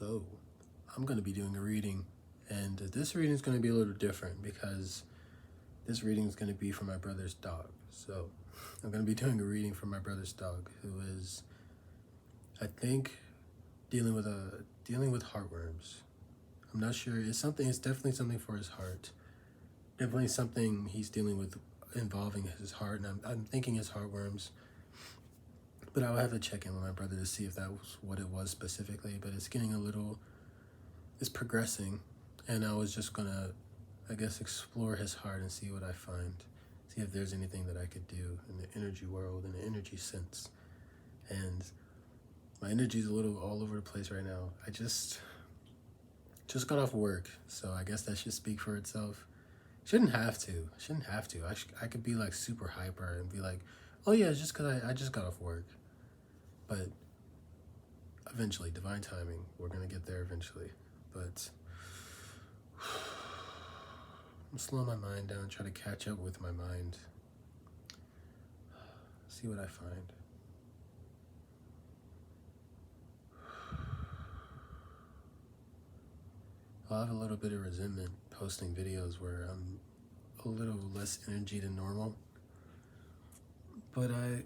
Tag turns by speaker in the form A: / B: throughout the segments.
A: So, I'm going to be doing a reading, and this reading is going to be a little different because this reading is going to be for my brother's dog. So, I'm going to be doing a reading for my brother's dog, who is, I think, dealing with heartworms. I'm not sure. It's definitely something for his heart. Definitely something he's dealing with involving his heart, and I'm thinking his heartworms. But I will have to check in with my brother to see if that was what it was specifically. But it's progressing, and I was just gonna, I guess, explore his heart and see what I find. See if there's anything that I could do in the energy world, in the energy sense. And my energy's a little all over the place right now. I just got off work, so I guess that should speak for itself. Shouldn't have to. I could be like super hyper and be like, oh yeah, it's just because I just got off work. But eventually, divine timing, we're going to get there eventually. But I'm slow my mind down, try to catch up with my mind. See what I find. I'll have a little bit of resentment posting videos where I'm a little less energy than normal. But I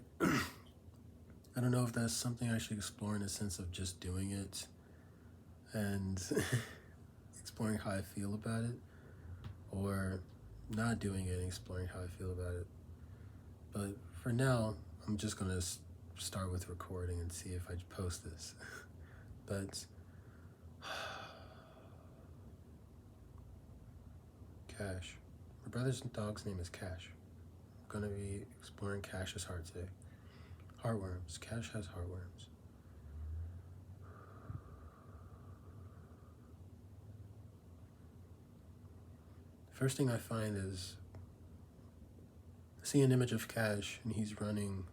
A: don't know if that's something I should explore in a sense of just doing it and exploring how I feel about it, or not doing it and exploring how I feel about it. But for now, I'm just going to start with recording and see if I post this. But Cash. My brother's dog's name is Cash. I'm going to be exploring Cash's heart today. Heartworms. Cash has heartworms. First thing I find is I see an image of Cash, and he's running.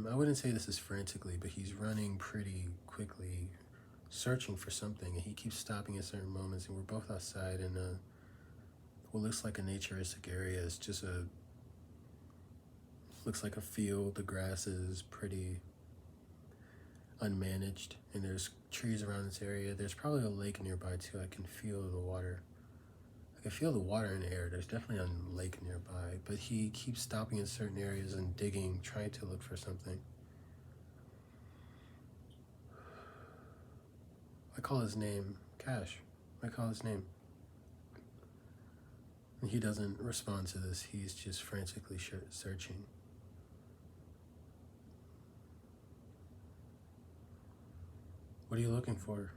A: I wouldn't say this is frantically, but he's running pretty quickly, searching for something, and he keeps stopping at certain moments, and we're both outside in what looks like a naturistic area. It's just looks like a field. The grass is pretty unmanaged, and there's trees around this area. There's probably a lake nearby too. I can feel the water. I can feel the water in the air. There's definitely a lake nearby, but he keeps stopping in certain areas and digging, trying to look for something. I call his name Cash. I call his name. And he doesn't respond to this. He's just frantically searching. What are you looking for?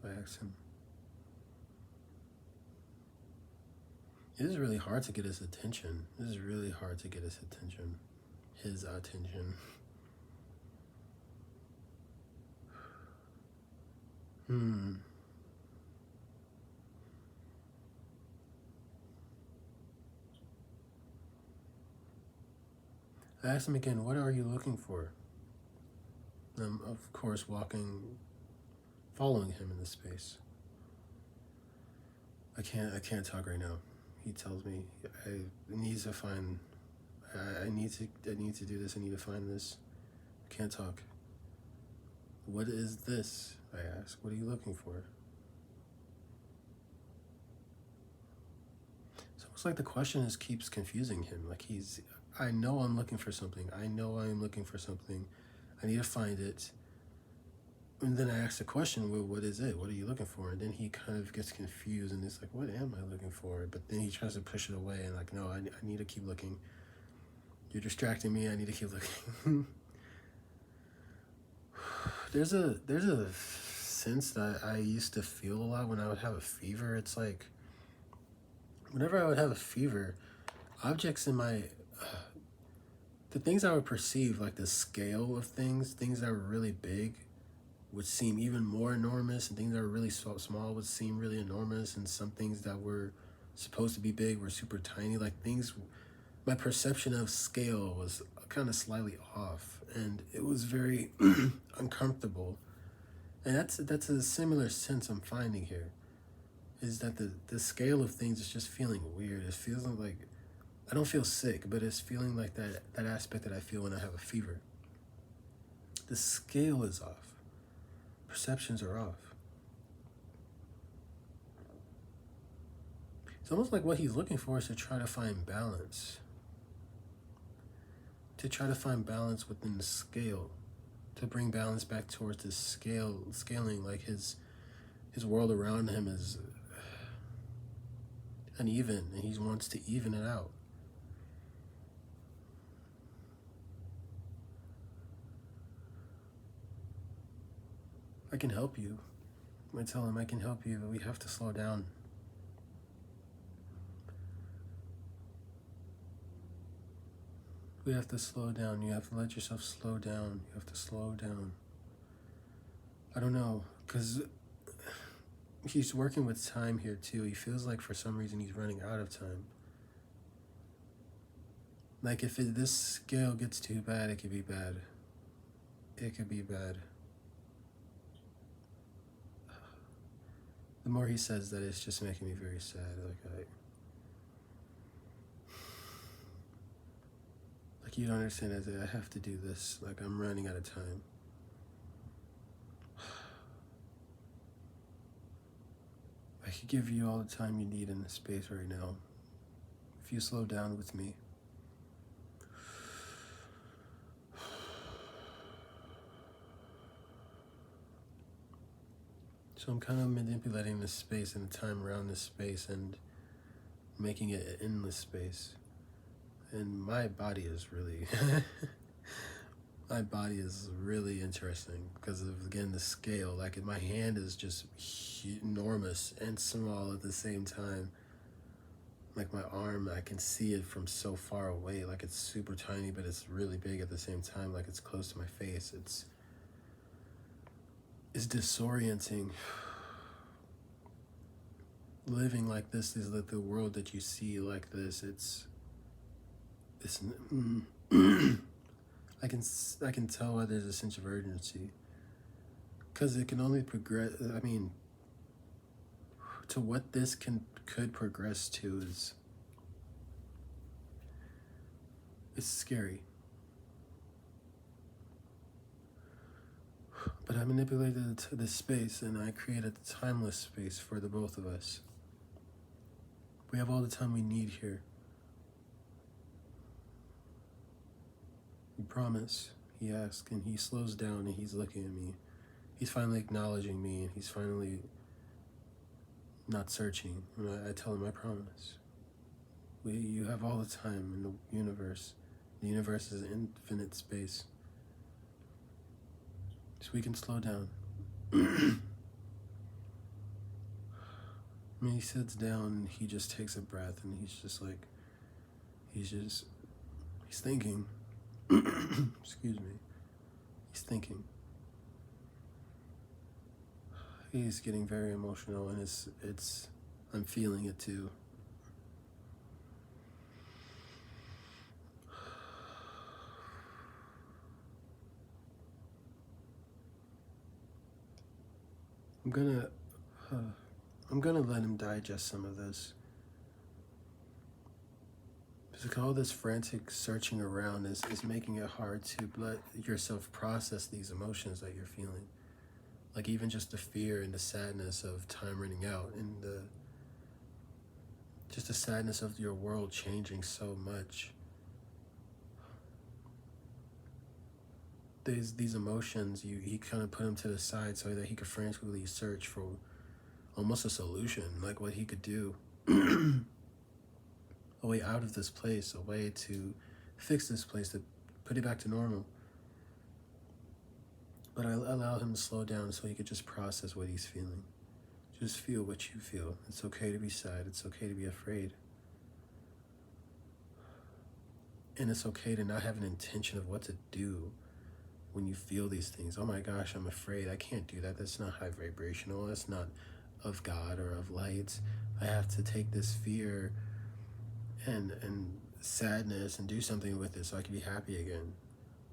A: I asked him. It is really hard to get his attention. His attention. I asked him again, what are you looking for? I'm, of course, following him in this space. I can't talk right now. He tells me I need to do this. I need to find this. I can't talk. What is this? I ask. What are you looking for? It's almost like the question keeps confusing him. Like I know I'm looking for something. I need to find it. And then I ask the question, well, what is it? What are you looking for? And then he kind of gets confused, and it's like, what am I looking for? But then he tries to push it away, and like, no, I need to keep looking. You're distracting me. I need to keep looking. There's a sense that I used to feel a lot when I would have a fever. It's like, whenever I would have a fever, objects in my the things I would perceive, like the scale of things that were really big would seem even more enormous, and things that were really small would seem really enormous, and some things that were supposed to be big were super tiny. Like my perception of scale was kind of slightly off, and it was very uncomfortable. And that's a similar sense I'm finding here, is that the scale of things is just feeling weird. It feels like I don't feel sick, but it's feeling like that aspect that I feel when I have a fever. The scale is off. Perceptions are off. It's almost like what he's looking for is to try to find balance. To try to find balance within the scale. To bring balance back towards the scaling, like his world around him is uneven, and he wants to even it out. I can help you. I tell him I can help you, but we have to slow down. We have to slow down. You have to let yourself slow down. You have to slow down. I don't know, because he's working with time here too. He feels like for some reason he's running out of time. Like if this scale gets too bad, it could be bad. It could be bad. The more he says that, it's just making me very sad. Like you don't understand. I have to do this. Like I'm running out of time. I could give you all the time you need in this space right now. If you slow down with me. So I'm kind of manipulating this space and the time around this space and making it an endless space. And my body is really, my body is really interesting because of, again, the scale. Like my hand is just enormous and small at the same time. Like my arm, I can see it from so far away. Like it's super tiny, but it's really big at the same time. Like it's close to my face. It's disorienting. Living like this is like the world that you see like this. It's I can tell why there's a sense of urgency, because it can only progress. I mean, to what this could progress to is, it's scary. But I manipulated this space and I created a timeless space for the both of us. We have all the time we need here. We promise, he asks, and he slows down and he's looking at me. He's finally acknowledging me and he's finally not searching. And I tell him, I promise. You have all the time in the universe. The universe is infinite space. So we can slow down. I mean, he sits down and he just takes a breath and he's just like, he's thinking. Excuse me. He's thinking. He's getting very emotional and I'm feeling it too. I'm gonna let him digest some of this. Because all this frantic searching around is making it hard to let yourself process these emotions that you're feeling. Like even just the fear and the sadness of time running out and just the sadness of your world changing so much. These emotions, he kind of put them to the side so that he could frantically search for almost a solution, like what he could do. A way out of this place, a way to fix this place, to put it back to normal. But I allow him to slow down so he could just process what he's feeling. Just feel what you feel. It's okay to be sad. It's okay to be afraid. And it's okay to not have an intention of what to do when you feel these things. Oh my gosh, I'm afraid. I can't do that. That's not high vibrational. That's not of God or of light. I have to take this fear and sadness and do something with it so I can be happy again.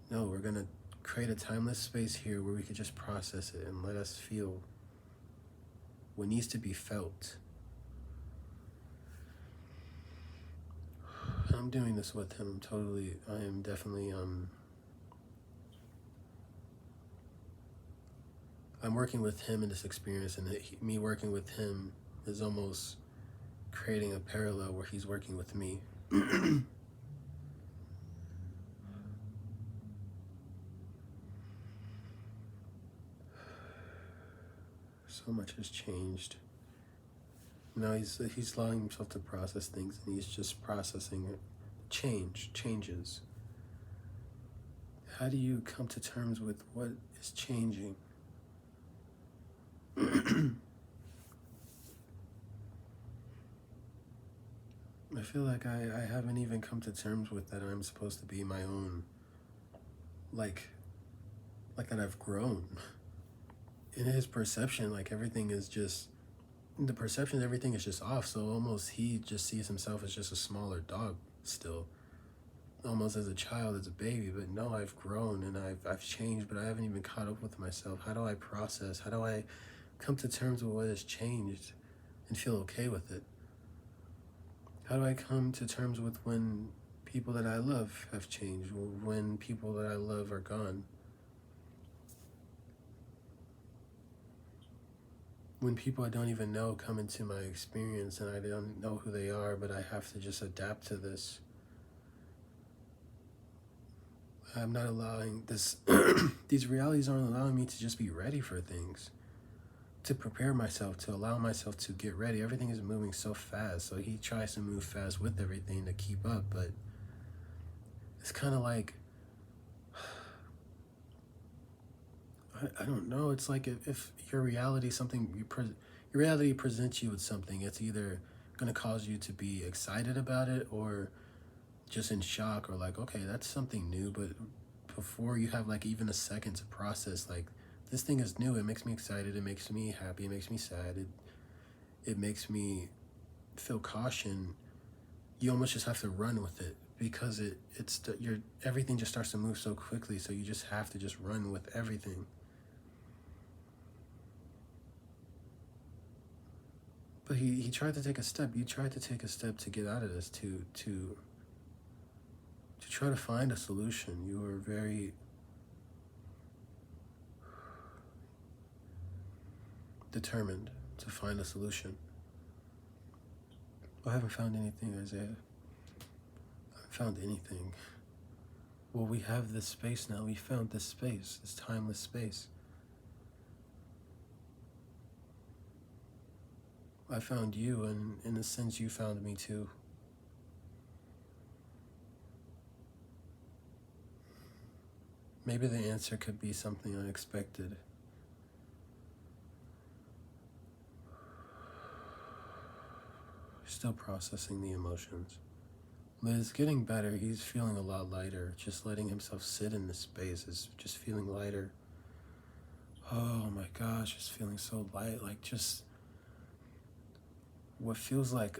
A: No, we're going to create a timeless space here where we could just process it and let us feel what needs to be felt. And I'm doing this with him. I am definitely I'm working with him in this experience, and me working with him is almost creating a parallel where he's working with me. So much has changed. Now he's allowing himself to process things, and he's just processing it. Changes. How do you come to terms with what is changing? I feel like I haven't even come to terms with that I'm supposed to be my own, like that I've grown. In his perception, like everything is just, the perception everything is just off, so almost he just sees himself as just a smaller dog still. Almost as a child, as a baby, but no, I've grown and I've changed, but I haven't even caught up with myself. How do I process? How do I come to terms with what has changed and feel okay with it? How do I come to terms with when people that I love have changed, or when people that I love are gone? When people I don't even know come into my experience and I don't know who they are, but I have to just adapt to this. I'm not allowing this, these realities aren't allowing me to just be ready for things, to prepare myself, to allow myself to get ready. Everything is moving so fast, so he tries to move fast with everything to keep up, but it's kind of like, I don't know, it's like if your reality, your reality presents you with something, it's either going to cause you to be excited about it or just in shock, or like, okay, that's something new, but before you have like even a second to process, like, this thing is new, it makes me excited, it makes me happy, it makes me sad, it makes me feel caution. You almost just have to run with it because everything just starts to move so quickly, so you just have to just run with everything. But he tried to take a step. You tried to take a step to get out of this, to try to find a solution. You were very determined to find a solution. I haven't found anything, Isaiah. I haven't found anything. Well, we have this space now. We found this space, this timeless space. I found you, and in a sense, you found me too. Maybe the answer could be something unexpected. Still processing the emotions. Liz, getting better. He's feeling a lot lighter. Just letting himself sit in this space is just feeling lighter. Oh my gosh, just feeling so light. Like, just what feels like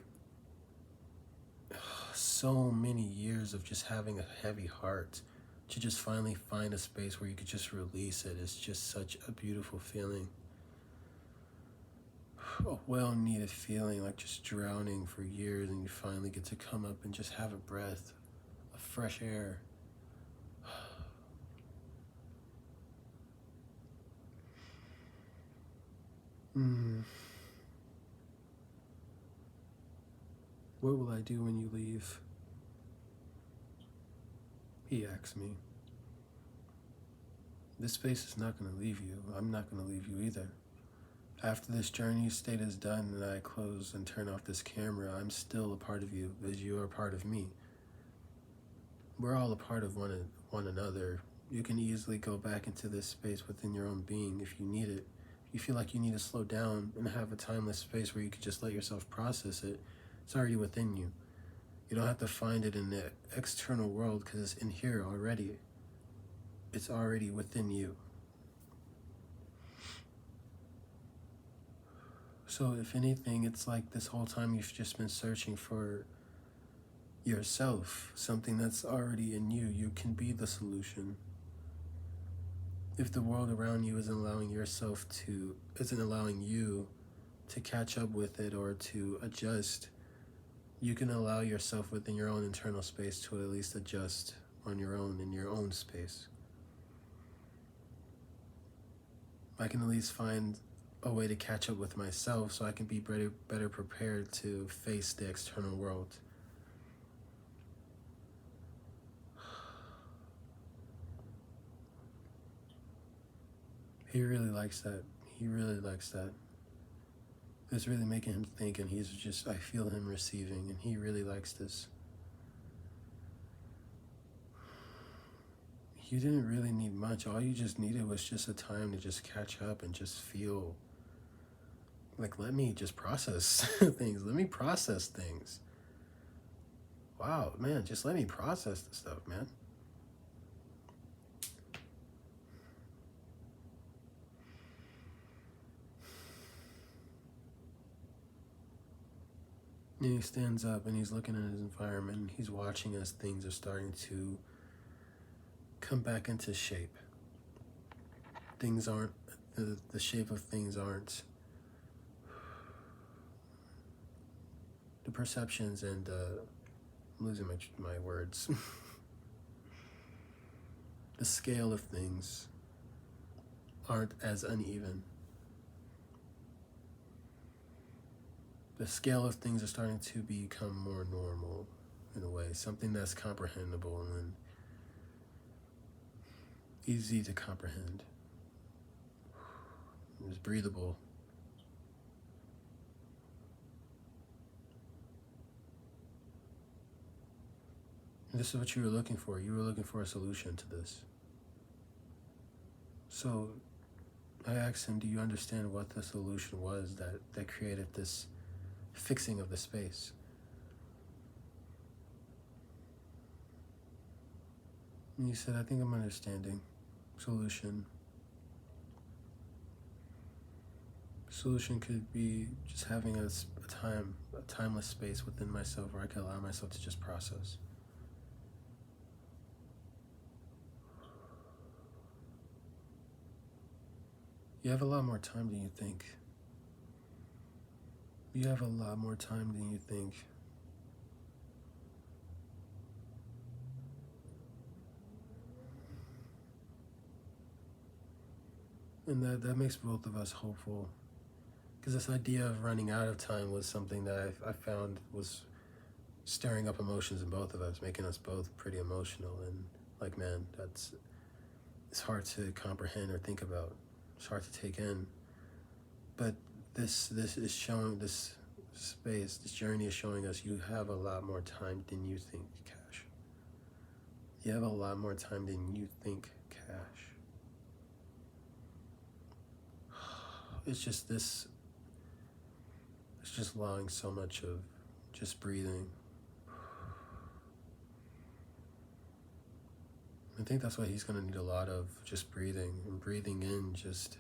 A: so many years of just having a heavy heart, to just finally find a space where you could just release it. It's just such a beautiful feeling. A well-needed feeling, like just drowning for years, and you finally get to come up and just have a breath of fresh air. What will I do when you leave? He asks me. This space is not going to leave you. I'm not going to leave you either. After this journey state is done and I close and turn off this camera, I'm still a part of you as you are a part of me. We're all a part of one another. You can easily go back into this space within your own being if you need it. If you feel like you need to slow down and have a timeless space where you can just let yourself process it, it's already within you. You don't have to find it in the external world because it's in here already. It's already within you. So if anything, it's like this whole time you've just been searching for yourself, something that's already in you. You can be the solution. If the world around you isn't allowing you to catch up with it or to adjust, you can allow yourself within your own internal space to at least adjust on your own in your own space. I can at least find a way to catch up with myself so I can be better prepared to face the external world. He really likes that. He really likes that. It's really making him think, and he's just, I feel him receiving, and he really likes this. You didn't really need much. All you just needed was just a time to just catch up and just feel like, let me just process things. Let me process things. Wow, man, just let me process the stuff, man. And he stands up and he's looking at his environment and he's watching as things are starting to come back into shape. Things aren't, the shape of things aren't, the perceptions and, I'm losing my words. The scale of things aren't as uneven. The scale of things are starting to become more normal in a way, something that's comprehensible and easy to comprehend. It's breathable. And this is what you were looking for. You were looking for a solution to this. So I asked him, do you understand what the solution was that created this fixing of the space? And he said, I think I'm understanding. Solution could be just having a timeless space within myself where I can allow myself to just process. You have a lot more time than you think. You have a lot more time than you think. And that makes both of us hopeful. Because this idea of running out of time was something that I found was stirring up emotions in both of us, making us both pretty emotional. And like, man, it's hard to comprehend or think about. It's hard to take in. But this is showing, this space, this journey is showing us you have a lot more time than you think, Cash. You have a lot more time than you think, Cash. It's just this, it's just allowing so much of just breathing. I think that's what he's going to need a lot of, just breathing and breathing in, just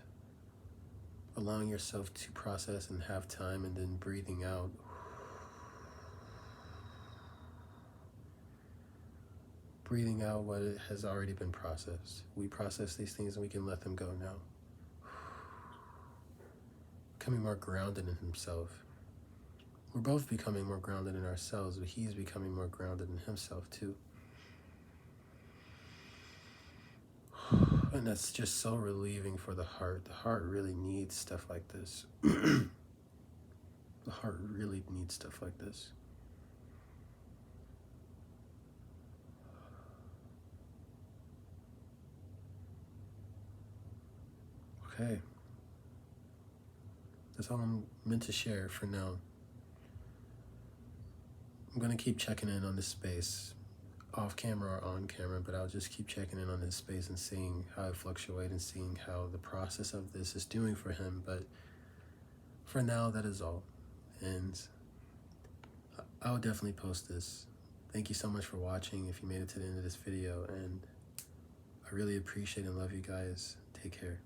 A: allowing yourself to process and have time, and then breathing out. Breathing out what it has already been processed. We process these things and we can let them go now. Becoming more grounded in himself. We're both becoming more grounded in ourselves, but he's becoming more grounded in himself too. And that's just so relieving for the heart. The heart really needs stuff like this. The heart really needs stuff like this. Okay. That's all I'm meant to share for now. I'm going to keep checking in on this space, off camera or on camera, but I'll just keep checking in on this space and seeing how it fluctuates and seeing how the process of this is doing for him. But for now, that is all. And I'll definitely post this. Thank you so much for watching if you made it to the end of this video, and I really appreciate and love you guys. Take care.